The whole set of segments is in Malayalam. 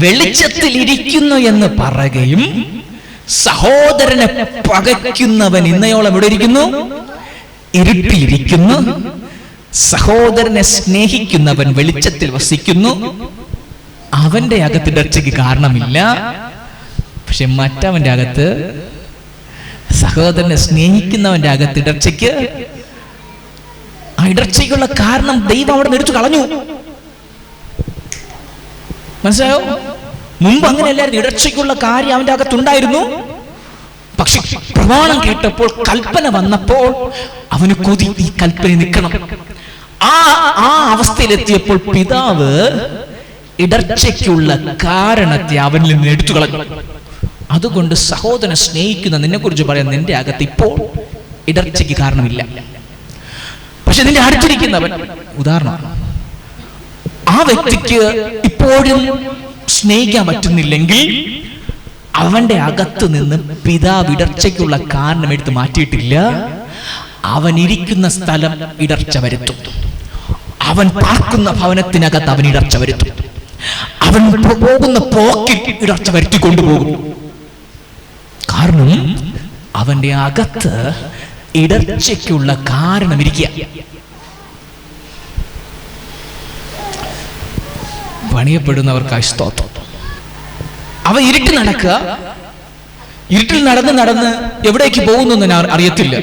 വെളിച്ചത്തിൽ ഇരിക്കുന്നു എന്ന് പറയുകയും സഹോദരനെ പകയ്ക്കുന്നവൻ ഇന്നയോളം എവിടെ ഇരിക്കുന്നു? ഇരുട്ടിലിരിക്കുന്നു. സഹോദരനെ സ്നേഹിക്കുന്നവൻ വെളിച്ചത്തിൽ വസിക്കുന്നു. അവന്റെ അകത്ത് ഇടർച്ചയ്ക്ക് കാരണമില്ല. പക്ഷെ മറ്റവന്റെ അകത്ത്, സഹോദരനെ സ്നേഹിക്കുന്നവന്റെ അകത്ത് ഇടർച്ചയ്ക്ക്, ആ ഇടർച്ചയ്ക്കുള്ള കാരണം ദൈവം അവിടെ എടുത്തു കളഞ്ഞു. മനസ്സിലായോ? മുമ്പ് അങ്ങനെയല്ലായിരുന്നു. ഇടർച്ചയ്ക്കുള്ള കാര്യം അവന്റെ അകത്തുണ്ടായിരുന്നു. പക്ഷെ പ്രമാണം കേട്ടപ്പോൾ, കൽപ്പന വന്നപ്പോൾ അവന് കൊതി, ഈ കൽപ്പന നിൽക്കണം. ആ അവസ്ഥയിലെത്തിയപ്പോൾ പിതാവ് ഇടർച്ചയ്ക്കുള്ള കാരണത്തെ അവനിൽ നിന്ന് എടുത്തു കളഞ്ഞു. അതുകൊണ്ട് സഹോദരനെ സ്നേഹിക്കുന്ന നിന്നെ കുറിച്ച് പറയാൻ, നിന്റെ അകത്ത് ഇപ്പോൾ ഇടർച്ചയ്ക്ക് കാരണമില്ല. പക്ഷെ നിന്റെ അടുത്തിരിക്കുന്നവൻ, ഉദാഹരണം, ആ വ്യക്തിക്ക് ഇപ്പോഴും സ്നേഹിക്കാൻ പറ്റുന്നില്ലെങ്കിൽ അവന്റെ അകത്ത് നിന്ന് പിതാവ് ഇടർച്ചയ്ക്കുള്ള കാരണം എടുത്ത് മാറ്റിയിട്ടില്ല. അവൻ ഇരിക്കുന്ന സ്ഥലം ഇടർച്ച വരുത്തും. അവൻ പാർക്കുന്ന ഭവനത്തിനകത്ത് അവൻ ഇടർച്ച വരുത്തും. അവൻ പോകുന്ന പോക്കിൽ ഇടർച്ച വരുത്തിക്കൊണ്ടുപോകും. കാരണം അവന്റെ അകത്ത് ഇടർച്ചയ്ക്കുള്ള കാരണം ഇരിക്കുക. പണിയപ്പെടുന്നവർക്കായി സ്തോത്രം. അവൻ ഇരുട്ടിൽ നടക്കുക. ഇരുട്ടിൽ നടന്ന് എവിടേക്ക് പോകുന്നു എന്ന് അറിയത്തില്ല.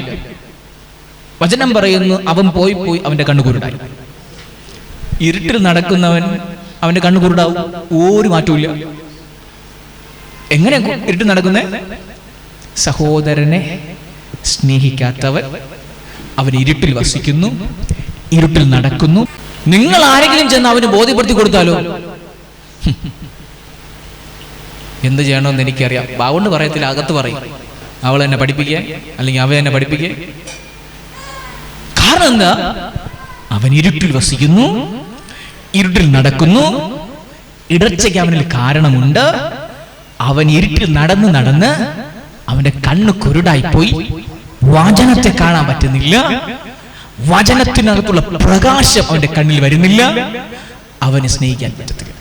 വചനം പറയുന്നു, അവൻ പോയി അവന്റെ കണ്ണുകുരുടായി. ഇരുട്ടിൽ നടക്കുന്നവൻ അവന്റെ കണ്ണുകുരുടാവും, ഒരു മാറ്റമില്ല. എങ്ങനെ ഇരുട്ടിൽ നടക്കുന്നേ? സഹോദരനെ സ്നേഹിക്കാത്തവൻ അവൻ ഇരുട്ടിൽ വസിക്കുന്നു, ഇരുട്ടിൽ നടക്കുന്നു. നിങ്ങൾ ആരെങ്കിലും ചെന്ന് അവന് ബോധ്യപ്പെടുത്തി കൊടുത്താലോ? എന്ത് ചെയ്യണമെന്ന് എനിക്കറിയാം. ബാവുകൊണ്ട് പറയത്തില്ല, അകത്ത് പറയും. അവൾ എന്നെ പഠിപ്പിക്കുക, അല്ലെങ്കിൽ അവൻ എന്നെ പഠിപ്പിക്കുക. കാരണം എന്താ? അവൻ ഇരുട്ടിൽ വസിക്കുന്നു, ഇരുട്ടിൽ നടക്കുന്നു. ഇടർച്ചയ്ക്ക് അവനിൽ കാരണമുണ്ട്. അവൻ ഇരുട്ടിൽ നടന്ന് അവന്റെ കണ്ണ് കുരുടായിപ്പോയി. വചനത്തെ കാണാൻ പറ്റുന്നില്ല. വചനത്തിനകത്തുള്ള പ്രകാശം അവന്റെ കണ്ണിൽ വരുന്നില്ല. അവനെ സ്നേഹിക്കാൻ പറ്റത്തില്ല.